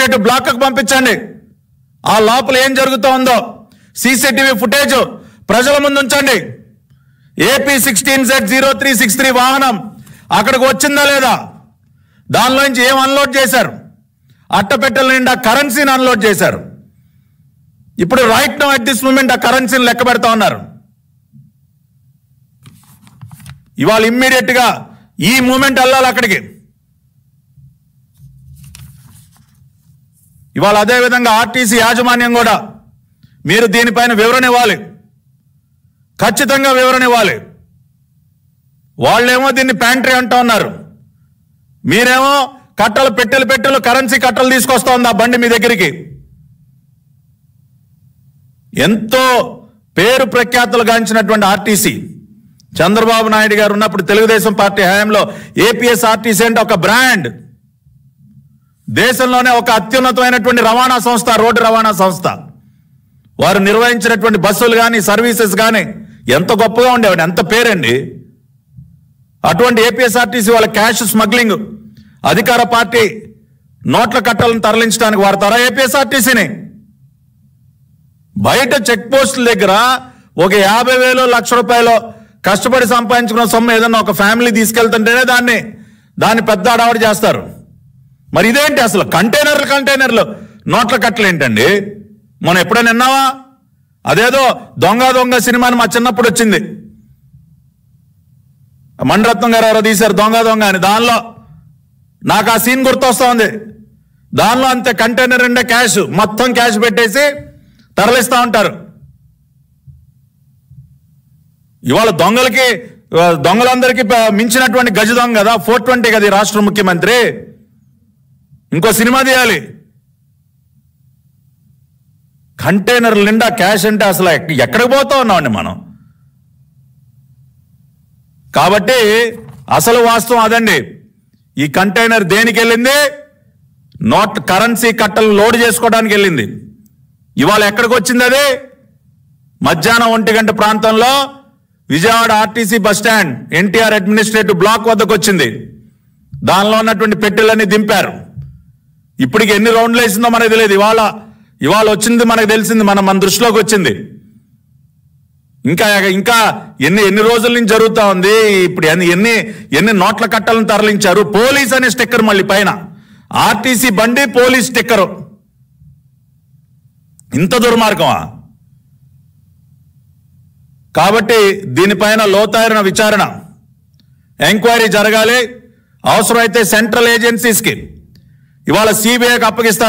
Administrative block కు పంపించండి. ఆ లోపల ఏం జరుగుతోందో సీసీటీవీ ఫుటేజ్ ప్రజల ముందు ఉంచండి. AP 16Z0363 వాహనం అక్కడికి వచ్చిందా లేదా, దానిలోంచి ఏం అన్లోడ్ చేశారు? అట్టపెట్టెల నిండా కరెన్సీని అన్లోడ్ చేశారు. ఇప్పుడు right now at this moment ఆ కరెన్సీని లెక్క పెడతా ఉన్నారు. ఇవాళ ఇమ్మీడియట్ గా ఈ మూమెంట్ వెళ్ళాలి అక్కడికి. ఇవాళ అదేవిధంగా ఆర్టీసీ యాజమాన్యం కూడా మీరు దీనిపైన వివరణ ఇవ్వాలి, ఖచ్చితంగా వివరణ ఇవ్వాలి. వాళ్ళేమో దీన్ని ప్యాంట్రీ అంటూ ఉన్నారు, మీరేమో కట్టలు పెట్టెలు కరెన్సీ కట్టలు తీసుకొస్తా ఉంది ఆ బండి మీ దగ్గరికి. ఎంతో పేరు ప్రఖ్యాతులు గాంచినటువంటి ఆర్టీసీ చంద్రబాబు నాయుడు గారు ఉన్నప్పుడు తెలుగుదేశం పార్టీ హయాంలో APSRTC అంటే ఒక బ్రాండ్, దేశంలోనే ఒక అత్యున్నతమైనటువంటి రవాణా సంస్థ, రోడ్డు రవాణా సంస్థ. వారు నిర్వహించినటువంటి బస్సులు కానీ సర్వీసెస్ కానీ ఎంత గొప్పగా ఉండేవాడు, ఎంత పేరండి. అటువంటి APSRTC వాళ్ళ క్యాష్ స్మగ్లింగ్, అధికార పార్టీ నోట్ల కట్టలను తరలించడానికి వాడతారా APSRTCని? బయట చెక్ పోస్టుల దగ్గర ఒక 50,000 1,00,000 రూపాయలు కష్టపడి సంపాదించుకున్న సొమ్ము ఏదన్నా ఒక ఫ్యామిలీ తీసుకెళ్తుంటేనే దాన్ని పెద్ద అడవాడు చేస్తారు. మరి ఇదేంటి అసలు? కంటైనర్లు నోట్ల కట్టలు ఏంటండి? మనం ఎప్పుడైనా విన్నావా? అదేదో దొంగ సినిమాని మా చిన్నప్పుడు వచ్చింది, మణిరత్నం గారు ఎవరో తీశారు దొంగ అని. దానిలో నాకు ఆ సీన్ గుర్తొస్తా ఉంది. దానిలో అంతే కంటైనర్ నిండా క్యాష్, మొత్తం క్యాష్ పెట్టేసి తరలిస్తూ ఉంటారు. ఇవాళ దొంగలందరికీ మించినటువంటి గజ దొంగ కదా 420 కదా ఈ రాష్ట్ర ముఖ్యమంత్రి. ఇంకో సినిమా తీయాలి. కంటైనర్ల నిండా క్యాష్ అంటే అసలు ఎక్కడికి పోతా ఉన్నామండి మనం. కాబట్టి అసలు వాస్తవం అదండి. ఈ కంటైనర్ దేనికి వెళ్ళింది? కరెన్సీ కట్టలు లోడ్ చేసుకోవడానికి వెళ్ళింది. ఇవాళ ఎక్కడికి వచ్చింది అది? మధ్యాహ్నం 1 గంట ప్రాంతంలో Vijayawada RTC bus stand NTR administrative block వద్దకు వచ్చింది. దానిలో ఉన్నటువంటి పెట్టెలన్నీ దింపారు. ఇప్పటికి ఎన్ని రౌండ్లు వేసిందో మనకు తెలియదు. ఇవాళ వచ్చింది మనకు తెలిసింది, మన దృష్టిలోకి వచ్చింది. ఇంకా ఎన్ని రోజుల నుంచి జరుగుతూ ఉంది. ఇప్పుడు ఎన్ని నోట్ల కట్టలను తరలించారు. పోలీస్ అనే స్టిక్కర్ మళ్ళీ పైన, ఆర్టీసీ బండి పోలీస్ స్టిక్కరు. ఇంత దుర్మార్గమా? కాబట్టి దీనిపైన లోతైన విచారణ, ఎంక్వైరీ జరగాలి. అవసరమైతే సెంట్రల్ ఏజెన్సీస్కి ఇవాళ CBIకి అప్పగిస్తారు.